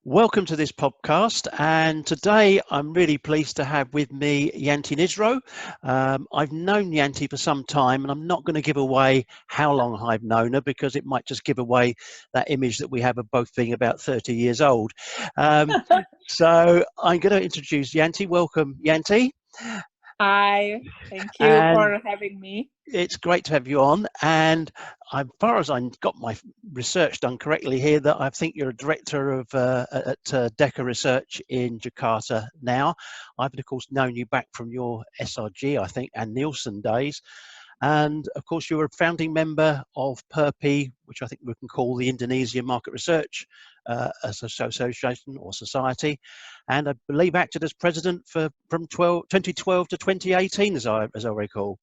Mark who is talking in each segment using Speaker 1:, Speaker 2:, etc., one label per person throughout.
Speaker 1: Welcome to this podcast, and today I'm really pleased to have with me Yanti Nisro. I've known Yanti for some time, and I'm not going to give away how long I've known her because it might just give away that image that we have of both being about 30 years old. So I'm going to introduce Yanti. Welcome, Yanti.
Speaker 2: Hi, thank you for having me.
Speaker 1: It's great to have you on, and as far as I got my research done correctly here, that I think you're a director of at DECA Research in Jakarta now. I've of course known you back from your SRG, I think, and Nielsen days, and of course you were a founding member of PERPI, which I think we can call the Indonesian Market Research Association or Society, and I believe acted as president from 2012 to 2018, as I recall.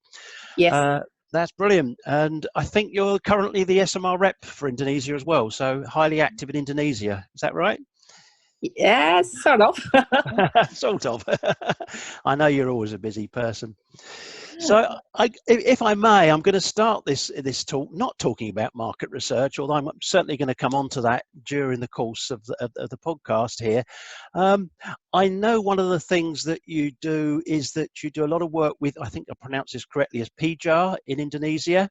Speaker 2: Yes.
Speaker 1: That's brilliant. And I think you're currently the ESOMAR rep for Indonesia as well, so highly active in Indonesia. Is that right?
Speaker 2: Yes, sort of.
Speaker 1: Sort of. I know you're always a busy person. So, if I may, I'm going to start this talk not talking about market research, although I'm certainly going to come on to that during the course of the podcast here. I know one of the things that you do is that you do a lot of work with, I think I pronounce this correctly, as PERPI in Indonesia.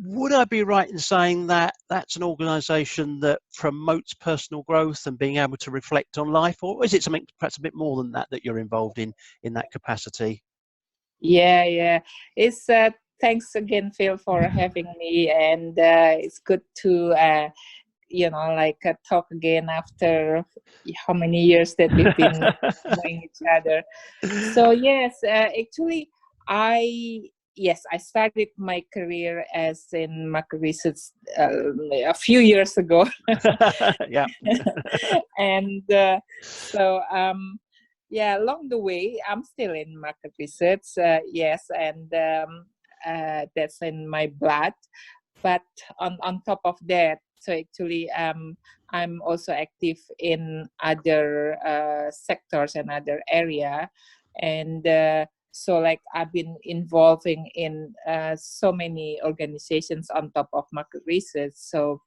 Speaker 1: Would I be right in saying that that's an organisation that promotes personal growth and being able to reflect on life, or is it something perhaps a bit more than that you're involved in that capacity?
Speaker 2: Yeah. It's thanks again, Phil, for having me, and it's good to talk again after how many years that we've been knowing each other. So yes, actually, I started my career as in market research a few years ago.
Speaker 1: Yeah.
Speaker 2: And along the way, I'm still in market research. Yes, and that's in my blood. But on top of that, so actually, I'm also active in other sectors and other area, and so like I've been involving in so many organizations on top of market research. So,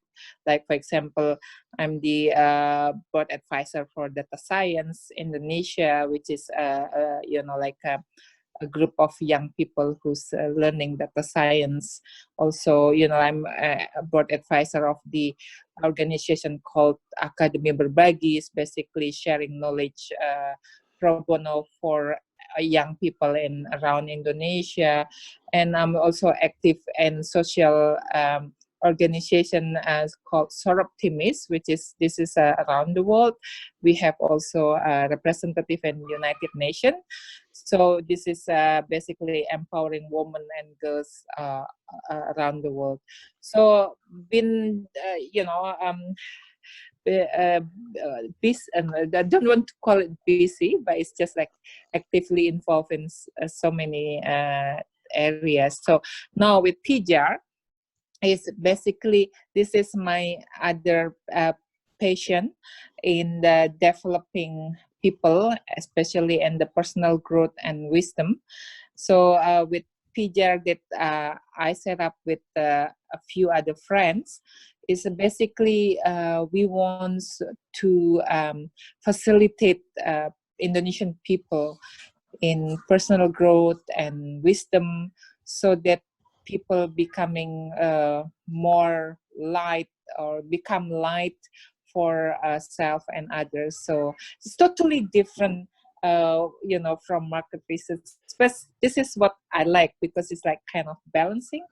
Speaker 2: like for example, I'm the board advisor for Data Science Indonesia, which is a group of young people who's learning data science. Also, I'm a board advisor of the organization called Academy Berbagi, is basically sharing knowledge pro bono for young people in around Indonesia. And I'm also active in social organization called Soroptimis, this is around the world. We have also a representative in United Nations. So this is basically empowering women and girls around the world. So been busy, and I don't want to call it busy, but it's just like actively involved in so many areas. So now with PERPI, is basically, this is my other passion in the developing people, especially in the personal growth and wisdom. So with PERPI that I set up with a few other friends, is basically we want to facilitate Indonesian people in personal growth and wisdom, so that people becoming more light or become light for self and others. So it's totally different, from market research. But this is what I like, because it's like kind of balancing.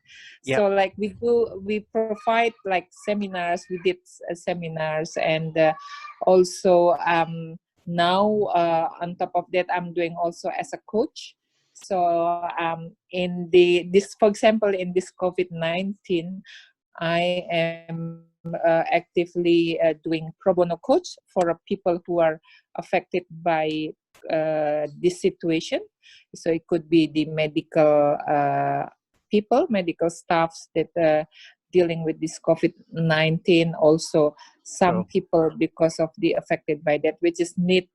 Speaker 1: Yep.
Speaker 2: So like we provide like seminars, we did seminars, and also now on top of that, I'm doing also as a coach. So for example, in this COVID-19, I am actively doing pro bono coach for people who are affected by this situation. So it could be the medical people, medical staffs that dealing with this COVID-19. Also, some people because of the affected by that, which is need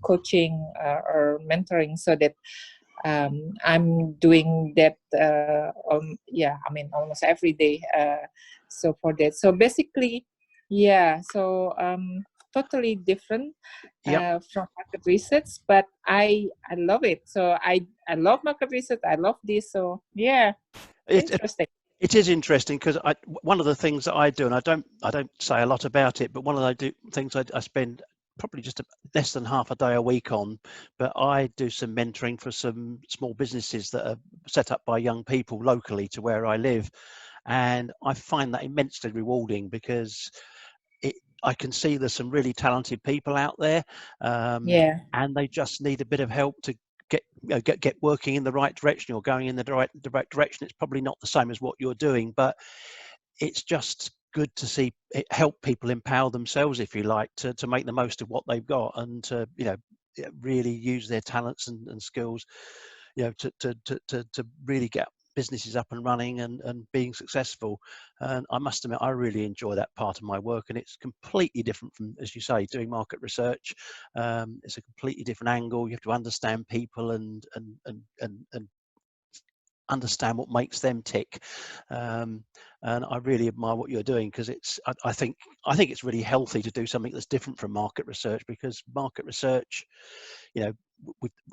Speaker 2: coaching or mentoring, so that I'm doing that almost every day, so for that. So basically, so totally different
Speaker 1: Yep.
Speaker 2: from market research, but I love it. So I love market research. I love this. So yeah, interesting.
Speaker 1: It is interesting because one of the things that I do, and I don't say a lot about it, but one of the things I spend probably just less than half a day a week on, but I do some mentoring for some small businesses that are set up by young people locally to where I live, and I find that immensely rewarding because I can see there's some really talented people out there,
Speaker 2: Yeah.
Speaker 1: and they just need a bit of help to get working in the right direction or going in the right direction. It's probably not the same as what you're doing, but it's just good to see it help people empower themselves, if you like, to make the most of what they've got and to really use their talents and skills, to really get businesses up and running and being successful. And I must admit, I really enjoy that part of my work, and it's completely different from, as you say, doing market research. It's a completely different angle. You have to understand people and understand what makes them tick. And I really admire what you're doing because I think it's really healthy to do something that's different from market research, because market research,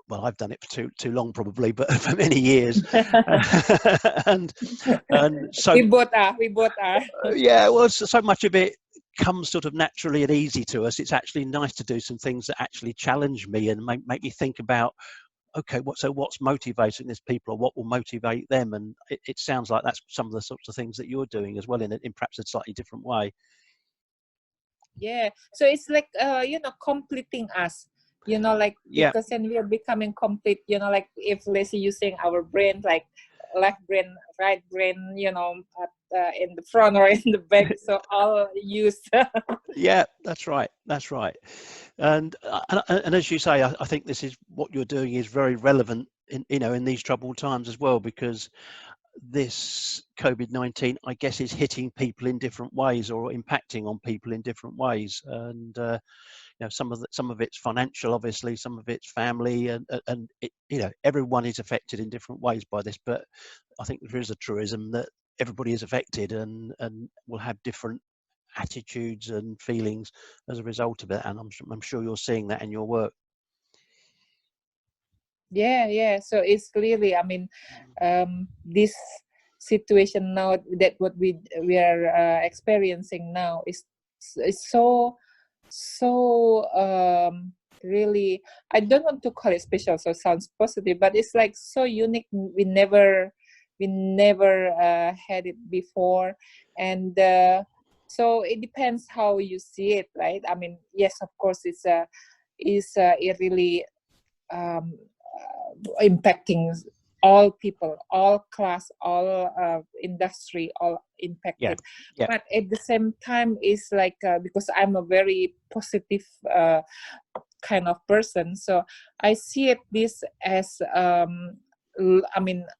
Speaker 1: well, I've done it for too long probably, but for many years. and so
Speaker 2: we both are.
Speaker 1: Yeah, well, so much of it comes sort of naturally and easy to us. It's actually nice to do some things that actually challenge me and make me think about, okay, what's motivating these people, or what will motivate them? And it sounds like that's some of the sorts of things that you're doing as well, in perhaps a slightly different way.
Speaker 2: Yeah, so it's like completing us, like,
Speaker 1: Yeah,
Speaker 2: because then we are becoming complete, like if let's say using our brain, like left brain, right brain, in the front or in the back, so all used.
Speaker 1: yeah, that's right. And as you say, I think this is what you're doing is very relevant in these troubled times as well, because this COVID-19, I guess, is hitting people in different ways or impacting on people in different ways. And some of it's financial, obviously, some of it's family, and everyone is affected in different ways by this. But I think there is a truism that everybody is affected and will have different attitudes and feelings as a result of it. And I'm sure you're seeing that in your work.
Speaker 2: Yeah. So it's clearly, I mean, this situation now that what we are experiencing now is so really, I don't want to call it special, so it sounds positive, but it's like so unique. We never had it before, and so it depends how you see it, right? I mean, yes, of course, it really impacting all people, all class, all industry, all impacted.
Speaker 1: Yeah.
Speaker 2: But at the same time, it's like because I'm a very positive kind of person, so I see this as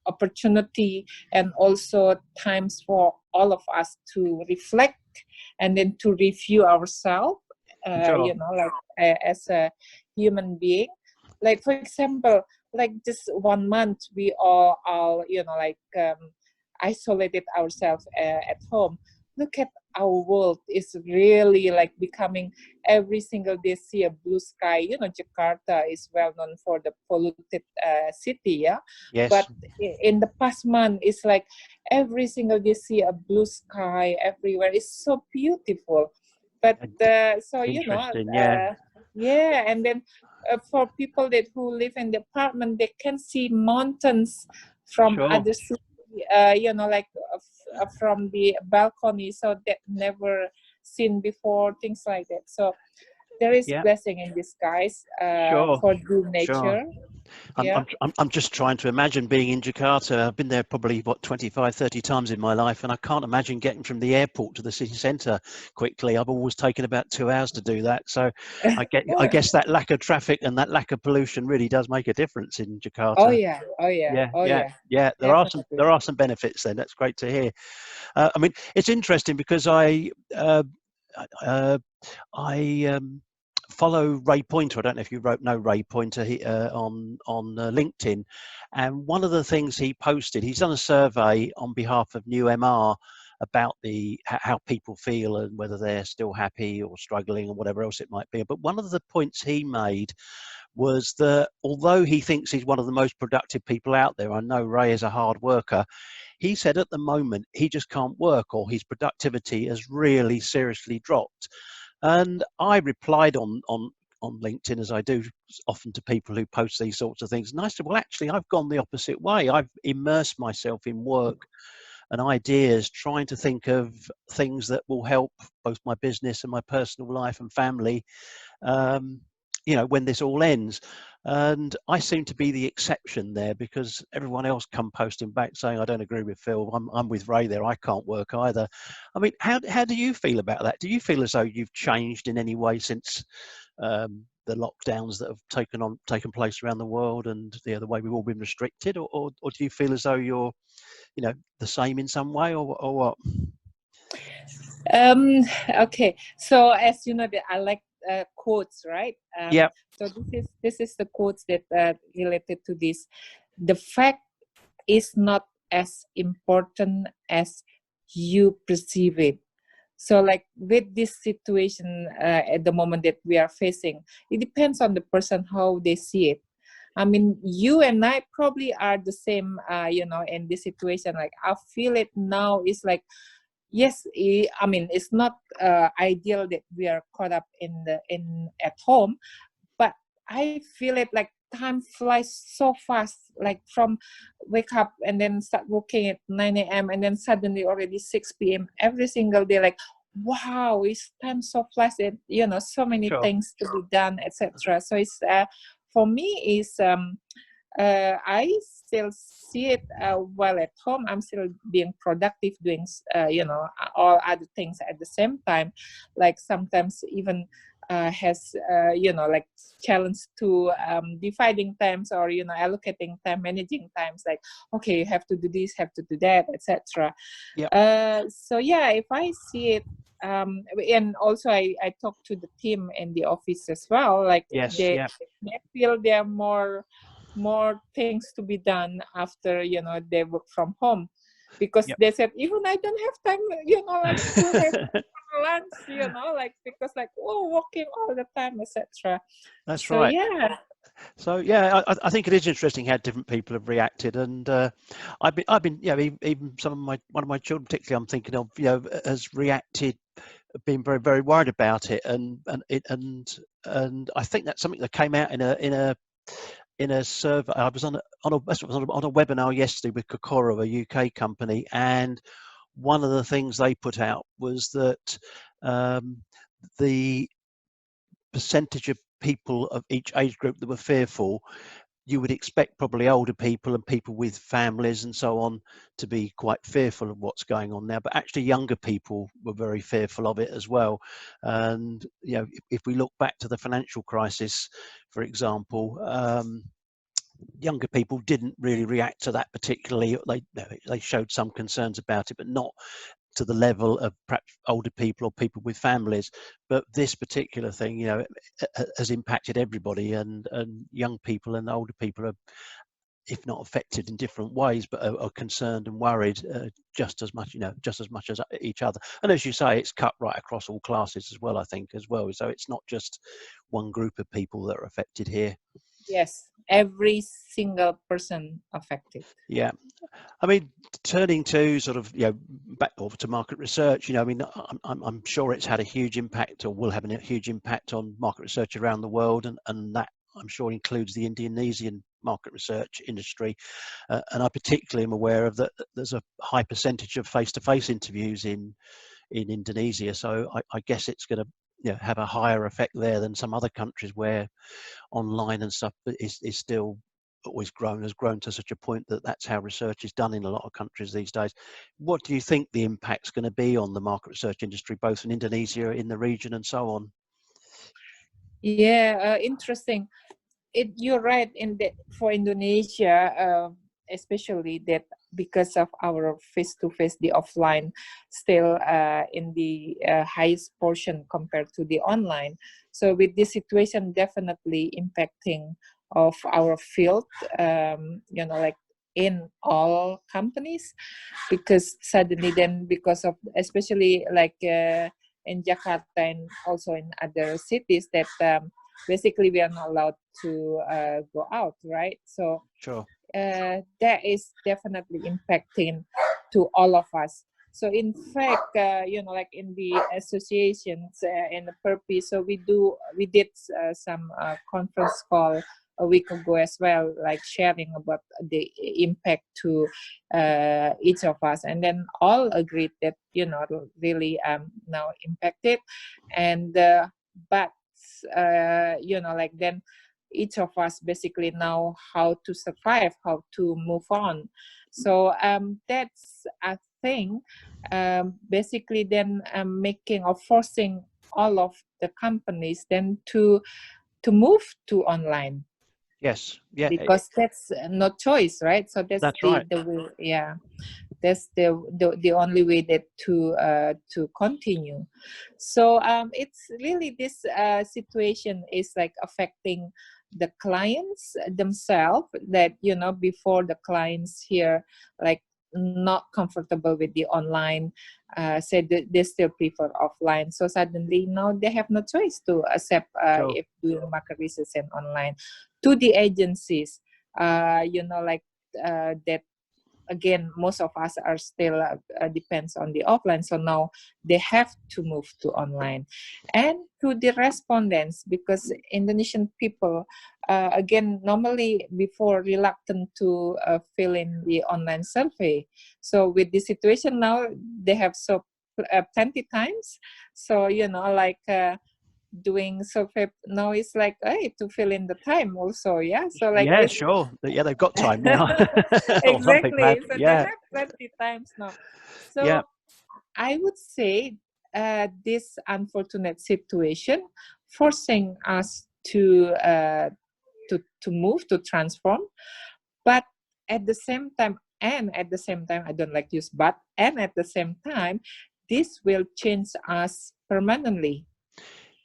Speaker 2: opportunity, and also times for all of us to reflect and then to review ourselves,
Speaker 1: Sure.
Speaker 2: as a human being. Like, for example, like just 1 month, we all isolated ourselves at home. Look at our world is really like becoming every single day see a blue sky. Jakarta is well known for the polluted city, yeah.
Speaker 1: Yes.
Speaker 2: But in the past month, it's like every single day see a blue sky everywhere. It's so beautiful. But so yeah, and then for people who live in the apartment, they can see mountains from
Speaker 1: Sure.
Speaker 2: other cities, from the balcony, so that never seen before, things like that. So there is blessing in disguise for the nature.
Speaker 1: Sure. I'm just trying to imagine being in Jakarta. I've been there probably 25, 30 times in my life, and I can't imagine getting from the airport to the city centre quickly. I've always taken about 2 hours to do that. So I guess that lack of traffic and that lack of pollution really does make a difference in Jakarta.
Speaker 2: Oh yeah.
Speaker 1: Yeah. There are some benefits then. That's great to hear. I mean, it's interesting because I follow Ray Pointer. I don't know if you know Ray Pointer on LinkedIn, and one of the things he posted, he's done a survey on behalf of New MR about how people feel and whether they're still happy or struggling or whatever else it might be. But one of the points he made was that although he thinks he's one of the most productive people out there, I know Ray is a hard worker, he said at the moment he just can't work, or his productivity has really seriously dropped. And I replied on LinkedIn, as I do often to people who post these sorts of things. And I said, well, actually, I've gone the opposite way. I've immersed myself in work and ideas, trying to think of things that will help both my business and my personal life and family, when this all ends. And I seem to be the exception there, because everyone else come posting back saying, I don't agree with Phil. I'm with Ray there. I can't work either. I mean, how do you feel about that? Do you feel as though you've changed in any way since the lockdowns that have taken place around the world, and the way we've all been restricted, or do you feel as though you're, the same in some way, or what?
Speaker 2: Okay, so as you know, that I like quotes, right?
Speaker 1: Yeah.
Speaker 2: So this is the quotes that related to this. The fact is not as important as you perceive it. So like with this situation at the moment that we are facing, it depends on the person how they see it. I mean, you and I probably are the same, in this situation. Like I feel it now is like, yes, I mean, it's not ideal that we are caught up at home, but I feel it like time flies so fast, like from wake up and then start working at 9 a.m. and then suddenly already 6 p.m. every single day, like, wow, it's time so fast, and so many
Speaker 1: Sure.
Speaker 2: things to be done, etc. So it's for me is I still see it while at home. I'm still being productive, doing all other things at the same time. Like sometimes even has like challenge to dividing times, or allocating time, managing times. Like, okay, you have to do this, have to do that, etc.
Speaker 1: Yeah.
Speaker 2: So yeah, if I see it. And also I talk to the team in the office as well. Like
Speaker 1: Yes.
Speaker 2: they feel there are more things to be done after they work from home, because they said even I don't have time like to have lunch, like because like working all the time, etc.
Speaker 1: That's
Speaker 2: So
Speaker 1: right.
Speaker 2: yeah.
Speaker 1: So yeah, I think it is interesting how different people have reacted, and I've been even one of my children, particularly I'm thinking of, has reacted, being very, very worried about it, and I think that's something that came out in a survey. I was on a webinar yesterday with Kokoro, a UK company, and one of the things they put out was that the percentage of people of each age group that were fearful, you would expect probably older people and people with families and so on to be quite fearful of what's going on now, but actually younger people were very fearful of it as well. And if we look back to the financial crisis, for example, younger people didn't really react to that particularly. They showed some concerns about it, but not to the level of perhaps older people or people with families. But this particular thing, has impacted everybody, and young people and older people are, if not affected in different ways, but are concerned and worried just as much as each other. And as you say, it's cut right across all classes as well, I think, as well. So it's not just one group of people that are affected here.
Speaker 2: Yes, every single person affected.
Speaker 1: Yeah. I mean, turning to sort of, back over to market research, I mean, I'm sure it's had a huge impact, or will have a huge impact on market research around the world. And that, I'm sure, includes the Indonesian market research industry. And I particularly am aware of that there's a high percentage of face-to-face interviews in Indonesia. So I guess it's going to have a higher effect there than some other countries where online and stuff is still always has grown to such a point that that's how research is done in a lot of countries these days. What do you think the impact's going to be on the market research industry, both in Indonesia, in the region, and so on?
Speaker 2: Yeah, interesting. You're right in that for Indonesia, especially that because of our face-to-face, the offline still in the highest portion compared to the online. So with this situation definitely impacting of our field, like in all companies, because suddenly then, because of especially like in Jakarta and also in other cities, that basically we are not allowed to go out, right? So
Speaker 1: Sure.
Speaker 2: that is definitely impacting to all of us. So in fact, like in the associations in the PERPI, so we did some conference call a week ago as well, like sharing about the impact to each of us, and then all agreed that really now impacted, and but like then each of us basically know how to survive, how to move on. So that's, I think, basically then making or forcing all of the companies then to move to online.
Speaker 1: Yes. Yeah.
Speaker 2: Because that's no choice, right? So that's
Speaker 1: Right.
Speaker 2: the way, yeah. That's the only way that to continue. So it's really this situation is like affecting the clients themselves, that before the clients here like not comfortable with the online, said that they still prefer offline. So suddenly now they have no choice to accept
Speaker 1: Sure.
Speaker 2: if doing market research and online. To the agencies, like that, again, most of us are still depends on the offline, so now they have to move to online. And to the respondents, because Indonesian people, again, normally before reluctant to fill in the online survey. So with the situation now, they have so plenty times. So like doing survey now is like, hey, to fill in the time also, yeah. So like
Speaker 1: Yeah,
Speaker 2: this.
Speaker 1: sure. Yeah, they've got time now. Or some people have.
Speaker 2: Exactly. So they
Speaker 1: Yeah.
Speaker 2: have plenty times now.
Speaker 1: Yeah.
Speaker 2: So I would say this unfortunate situation forcing us to move, to transform, but at the same time, I don't like to use but, and at the same time, this will change us permanently.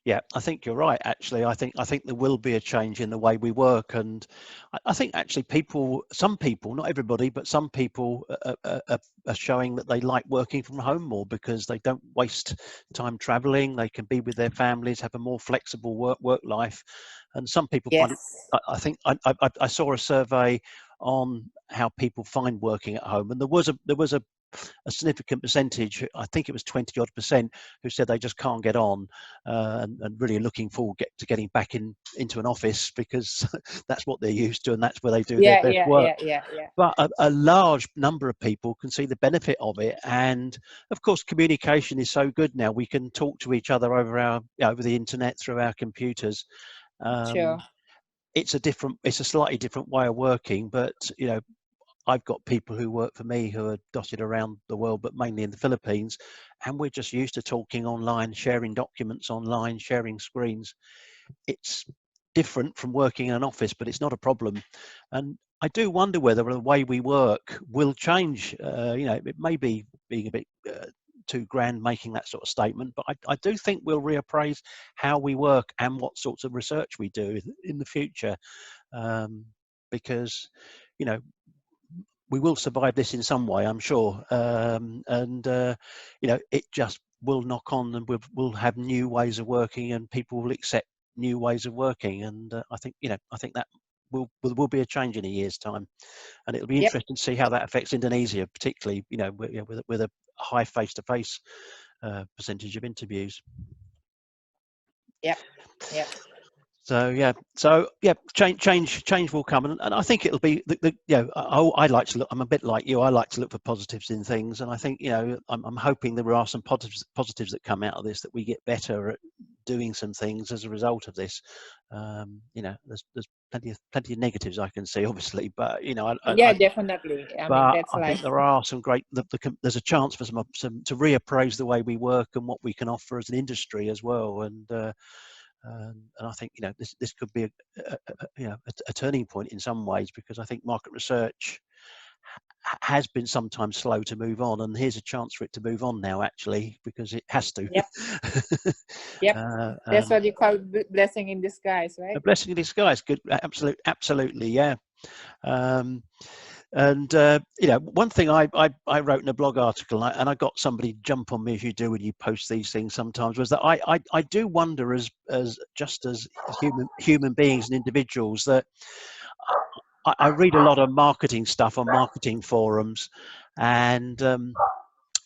Speaker 1: Yeah, I think you're right. Actually, I think there will be a change in the way we work, and I think actually some people, not everybody, but some people are showing that they like working from home more because they don't waste time traveling. They can be with their families, have a more flexible work life, and some people find it.
Speaker 2: Yes.
Speaker 1: I think I saw a survey on how people find working at home, and there was a significant percentage, I think it was 20 odd percent, who said they just can't get on, and really looking forward to getting back into an office because that's what they're used to and that's where they do their best work.
Speaker 2: Yeah.
Speaker 1: But a large number of people can see the benefit of it, and of course communication is so good now. We can talk to each other over the internet, through our computers.
Speaker 2: Sure.
Speaker 1: It's a slightly different way of working, but I've got people who work for me who are dotted around the world, but mainly in the Philippines, and we're just used to talking online, sharing documents online, sharing screens. It's different from working in an office, but it's not a problem. And I do wonder whether the way we work will change. It may be being a bit too grand making that sort of statement, but I do think we'll reappraise how we work and what sorts of research we do in the future, because we will survive this in some way, I'm sure, and it just will knock on, and we'll have new ways of working, and people will accept new ways of working, and I think that will be a change in a year's time, and it'll be
Speaker 2: Yep.
Speaker 1: interesting to see how that affects Indonesia, particularly with a high face-to-face percentage of interviews.
Speaker 2: Yeah.
Speaker 1: So change will come, and I think it'll be I like to look. I'm a bit like you. I like to look for positives in things, and I think I'm hoping there are some positives that come out of this, that we get better at doing some things as a result of this. There's plenty of negatives I can see, obviously, but
Speaker 2: Definitely. I mean,
Speaker 1: but
Speaker 2: that's
Speaker 1: I think
Speaker 2: life.
Speaker 1: there are some great. There's a chance for some to reappraise the way we work and what we can offer as an industry as well, and I think this could be a turning point in some ways, because I think market research has been sometimes slow to move on, and here's a chance for it to move on now, actually, because it has to.
Speaker 2: Yep. Yep. That's what you call blessing in disguise, right?
Speaker 1: A blessing in disguise. Good. Absolutely. Yeah. And you know, one thing I wrote in a blog article, and I got somebody jump on me, as you do when you post these things sometimes, was that I do wonder, as just as human beings and individuals, that I read a lot of marketing stuff on marketing forums, and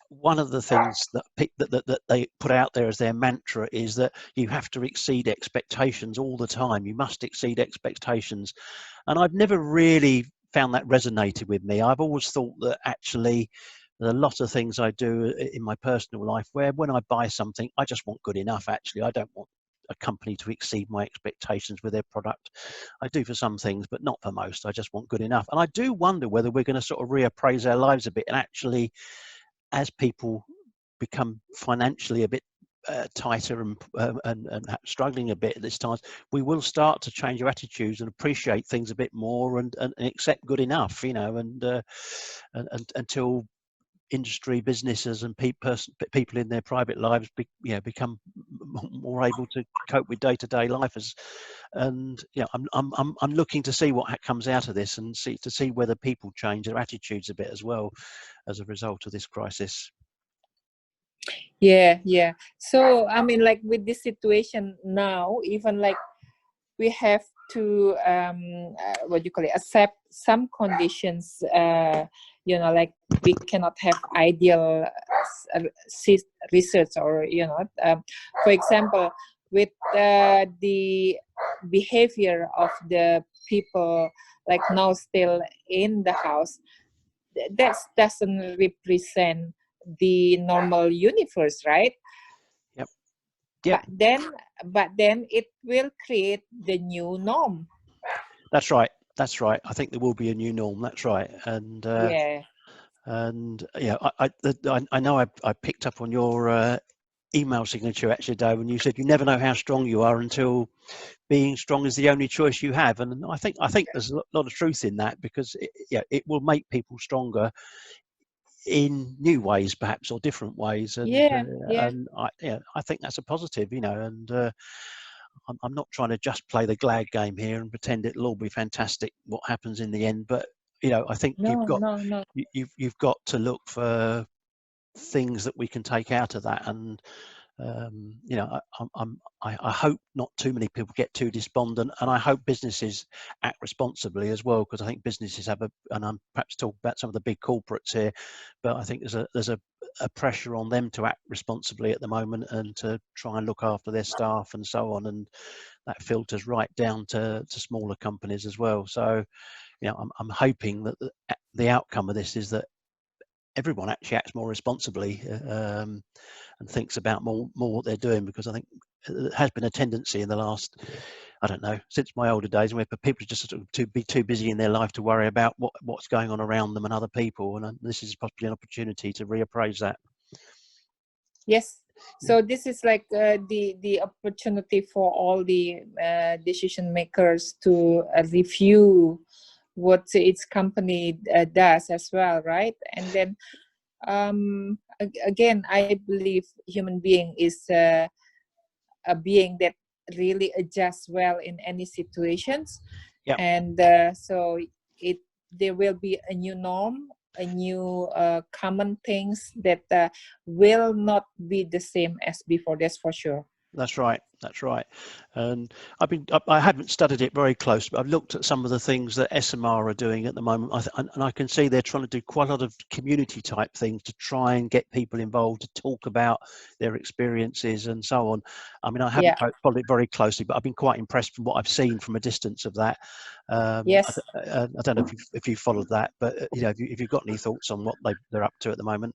Speaker 1: one of the things that they put out there as their mantra is that you have to exceed expectations all the time. You must exceed expectations. And I've never really found that resonated with me. I've always thought that actually there's a lot of things I do in my personal life where when I buy something, I just want good enough. Actually, I don't want a company to exceed my expectations with their product. I do for some things, but not for most. I just want good enough. And I do wonder whether we're going to sort of reappraise our lives a bit, and actually, as people become financially a bit tighter and struggling a bit at this time, we will start to change our attitudes and appreciate things a bit more, and accept good enough, you know, and until industry, businesses, and people in their private lives become more able to cope with day-to-day life. And I'm looking to see what comes out of this, and see whether people change their attitudes a bit as well as a result of this crisis.
Speaker 2: Yeah, yeah. So I mean, like with this situation now, even like we have to what do you call it, accept some conditions. You know, like we cannot have ideal research, or for example, with the behavior of the people like now still in the house, that doesn't represent the normal universe, right?
Speaker 1: Yep. Yep.
Speaker 2: But then it will create the new norm.
Speaker 1: That's right. That's right. I think there will be a new norm. That's right. And
Speaker 2: Yeah.
Speaker 1: and yeah, I know I picked up on your email signature actually, Dave, when you said you never know how strong you are until being strong is the only choice you have. And I think there's a lot of truth in that, because it will make people stronger in new ways, perhaps, or different ways. And and I think that's a positive, you know. And I'm not trying to just play the glad game here and pretend it'll all be fantastic what happens in the end, but you know, I think you've got to look for things that we can take out of that. And you know, I hope not too many people get too despondent, and I hope businesses act responsibly as well, because I think businesses have and I'm perhaps talking about some of the big corporates here, but I think there's a pressure on them to act responsibly at the moment, and to try and look after their staff and so on, and that filters right down to smaller companies as well. So, you know, I'm hoping that the outcome of this is that everyone actually acts more responsibly, and thinks about more what they're doing, because I think it has been a tendency in the last, I don't know, since my older days, where people just sort of be too busy in their life to worry about what's going on around them and other people. And this is possibly an opportunity to reappraise that.
Speaker 2: Yes. So this is like the opportunity for all the decision makers to review what its company does as well, right? And then again, I believe human being is a being that really adjusts well in any situations.
Speaker 1: Yep.
Speaker 2: And so there will be a new norm, a new common things that will not be the same as before. That's for sure.
Speaker 1: That's right. That's right. And I haven't studied it very close, but I've looked at some of the things that ESOMAR are doing at the moment, and I can see they're trying to do quite a lot of community type things to try and get people involved, to talk about their experiences and so on. I mean, I haven't followed it very closely, but I've been quite impressed from what I've seen from a distance of that.
Speaker 2: Yes.
Speaker 1: I don't know if you followed that, but you know, if you've got any thoughts on what they're up to at the moment.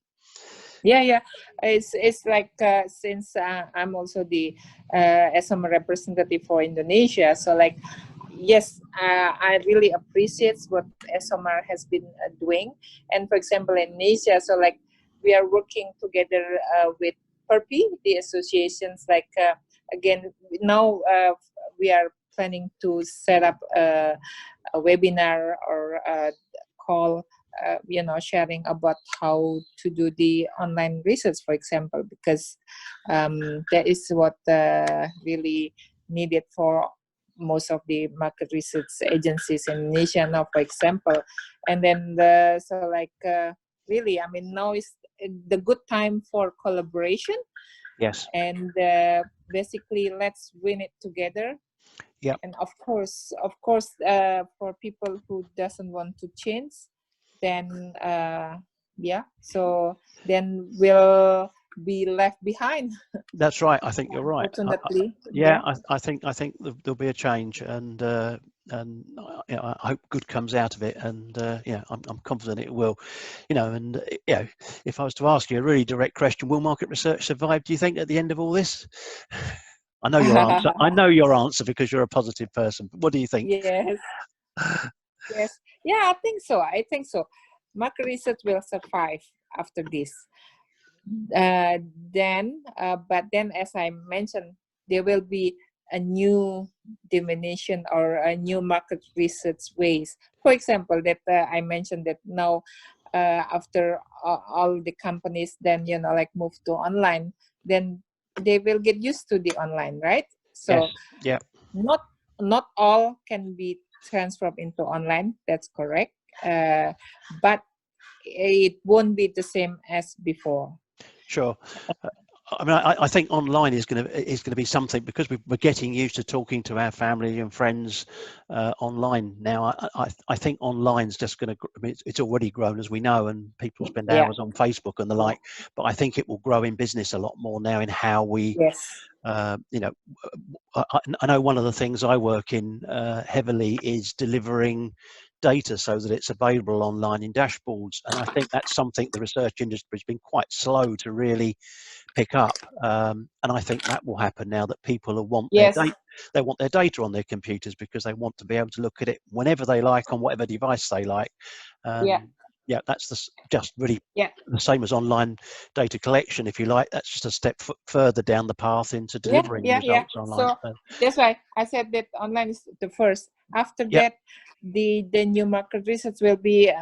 Speaker 2: Yeah, it's like since I'm also the ESOMAR representative for Indonesia, so like yes, I really appreciate what ESOMAR has been doing. And for example, in Indonesia, so like we are working together with PERPI, the associations. Like again, now we are planning to set up a webinar or a call. Sharing about how to do the online research, for example, because that is what really needed for most of the market research agencies in Indonesia now, for example. And then so like really, I mean, now is the good time for collaboration.
Speaker 1: Yes.
Speaker 2: And basically, let's win it together.
Speaker 1: Yeah.
Speaker 2: And of course, for people who doesn't want to change, then yeah, so then we'll be left behind.
Speaker 1: That's right. I think you're right.
Speaker 2: Unfortunately,
Speaker 1: I think there'll be a change, and you know, I hope good comes out of it, and yeah, I'm confident it will. You know, and you know, if I was to ask you a really direct question, will market research survive, do you think, at the end of all this? I know your answer. I know your answer because you're a positive person. But what do you think?
Speaker 2: Yes. Yes. Yeah, I think so. Market research will survive after this. But then, as I mentioned, there will be a new dimension or a new market research ways. For example, that I mentioned that now, after all the companies then, you know, like move to online, then they will get used to the online, right? So
Speaker 1: yes. Yeah.
Speaker 2: not all can be transformed into online. That's correct. But it won't be the same as before.
Speaker 1: Sure. I mean, I think online is going to be something, because we're getting used to talking to our family and friends online now. I think online's just going to. I mean, it's already grown, as we know, and people spend hours on Facebook and the like. But I think it will grow in business a lot more now in how we.
Speaker 2: Yes.
Speaker 1: You know, I know one of the things I work in heavily is delivering data so that it's available online in dashboards, and I think that's something the research industry has been quite slow to really pick up, and I think that will happen now, that people will want their data. They want their data on their computers because they want to be able to look at it whenever they like on whatever device they like. Yeah, that's just really the same as online data collection, if you like. That's just a step further down the path into delivering results online.
Speaker 2: So that's why I said that online is the first. After that, the new market research will be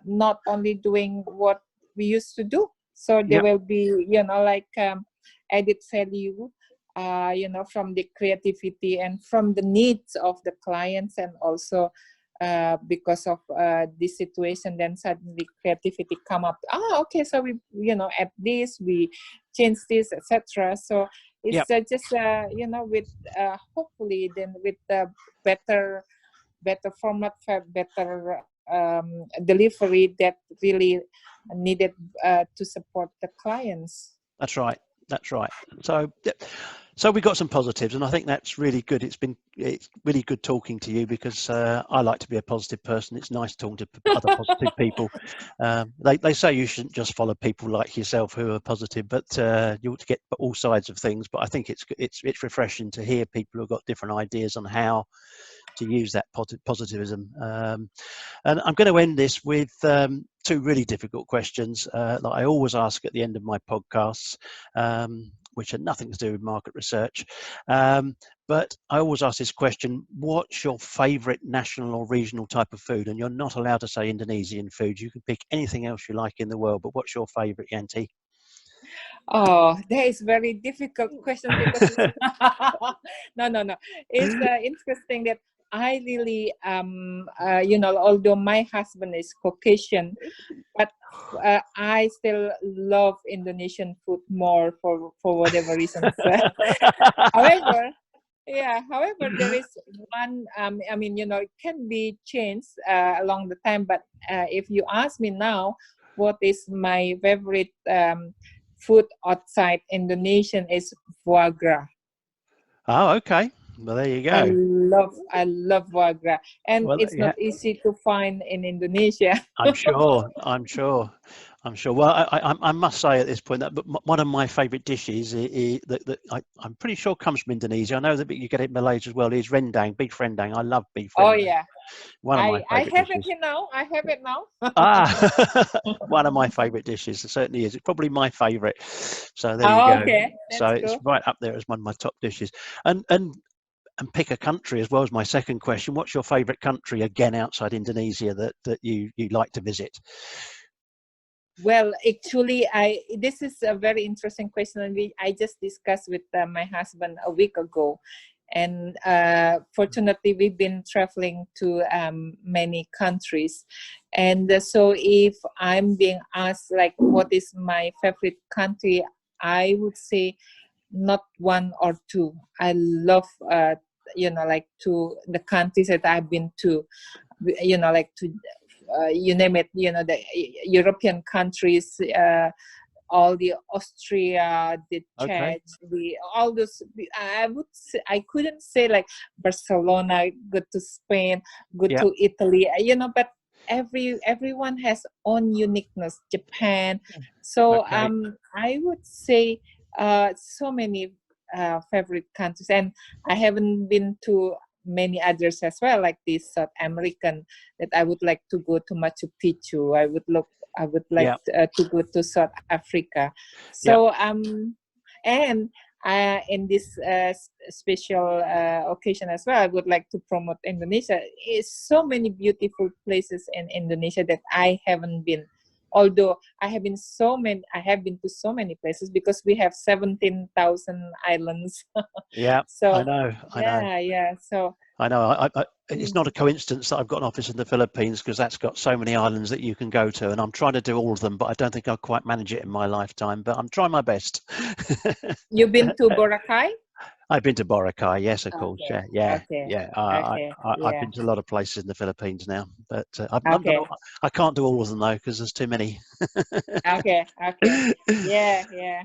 Speaker 2: not only doing what we used to do. So there will be, you know, like added value, you know, from the creativity and from the needs of the clients, and also because of this situation, then suddenly creativity come up. Okay, so we, you know, add this, we change this, etc. So it's just you know, with hopefully then with better format, better delivery that really needed to support the clients.
Speaker 1: That's right. That's right. So we got some positives, and I think that's really good. It's really good talking to you, because I like to be a positive person. It's nice talking to other positive people. They say you shouldn't just follow people like yourself who are positive, but you ought to get all sides of things. But I think it's refreshing to hear people who've got different ideas on how to use that positivism. And I'm going to end this with two really difficult questions that I always ask at the end of my podcasts, which are nothing to do with market research. But I always ask this question: what's your favorite national or regional type of food? And you're not allowed to say Indonesian food. You can pick anything else you like in the world, but what's your favorite, Yanti?
Speaker 2: Oh, that is very difficult question, because no. It's interesting that I really, you know, although my husband is Caucasian, but I still love Indonesian food more for whatever reasons. However, there is one, I mean, you know, it can be changed along the time, but if you ask me now, what is my favorite food outside Indonesian is foie gras.
Speaker 1: Oh, okay. Well, there you go.
Speaker 2: I love foie gras, and it's not easy to find in Indonesia.
Speaker 1: I'm sure. Well, I must say at this point that one of my favourite dishes that I'm pretty sure comes from Indonesia. I know that you get it in Malaysia as well. Is rendang, beef rendang. I love beef rendang.
Speaker 2: Oh yeah.
Speaker 1: One of my favourite dishes.
Speaker 2: I have it now.
Speaker 1: One of my favourite dishes. It certainly is. It's probably my favourite. So there you go.
Speaker 2: Okay.
Speaker 1: So it's right up there as one of my top dishes. And pick a country as well as my second question. What's your favourite country, again outside Indonesia, that you like to visit?
Speaker 2: Well, actually, this is a very interesting question, and I just discussed with my husband a week ago, And fortunately, we've been traveling to many countries. And so if I'm being asked, like, what is my favorite country, I would say not one or two. I love, like, to the countries that I've been to, like, to, you name it, the European countries, all the Austria, the
Speaker 1: Okay.
Speaker 2: Czech, all those. I would say, I couldn't say like Barcelona, good to Spain, good
Speaker 1: Yeah.
Speaker 2: to Italy, but everyone has own uniqueness. Japan, so
Speaker 1: Okay.
Speaker 2: I would say so many favorite countries, and I haven't been to many others as well, like this South American, that I would like to go to Machu Picchu. I would like
Speaker 1: Yeah.
Speaker 2: to go to South Africa.
Speaker 1: Yeah.
Speaker 2: So and in this special occasion as well, I would like to promote Indonesia. It's so many beautiful places in Indonesia that I haven't been. Although I have been to so many places, because we have 17,000 islands.
Speaker 1: Yeah.
Speaker 2: So
Speaker 1: I know. I know.
Speaker 2: yeah. So
Speaker 1: I know. It's not a coincidence that I've got an office in the Philippines, because that's got so many islands that you can go to, and I'm trying to do all of them, but I don't think I'll quite manage it in my lifetime. But I'm trying my best.
Speaker 2: you've been to Boracay?
Speaker 1: I've been to Boracay, yes, of course.
Speaker 2: Okay.
Speaker 1: Yeah, yeah,
Speaker 2: Okay.
Speaker 1: yeah.
Speaker 2: Okay.
Speaker 1: I've
Speaker 2: Yeah.
Speaker 1: been to a lot of places in the Philippines now, but
Speaker 2: Okay.
Speaker 1: I can't do all of them though, because there's too many.
Speaker 2: Okay. Okay. Yeah. Yeah.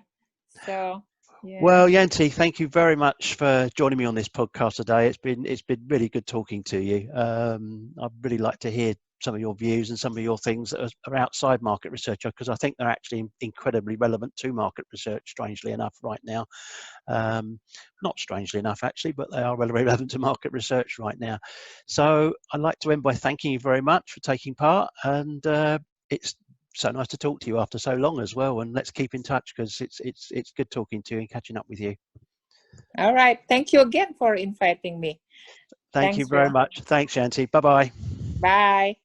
Speaker 2: So yeah.
Speaker 1: Well, Yanti, thank you very much for joining me on this podcast today. It's been really good talking to you. I'd really like to hear some of your views and some of your things that are outside market research, because I think they're actually incredibly relevant to market research, strangely enough, right now. Not strangely enough, actually, but they are relevant to market research right now. So I'd like to end by thanking you very much for taking part, and it's so nice to talk to you after so long as well. And let's keep in touch, because it's good talking to you and catching up with you.
Speaker 2: All right. Thank you again for inviting me.
Speaker 1: Thank you
Speaker 2: Thanks,
Speaker 1: very
Speaker 2: Will.
Speaker 1: much. Thanks, Yanti. Bye bye.
Speaker 2: Bye.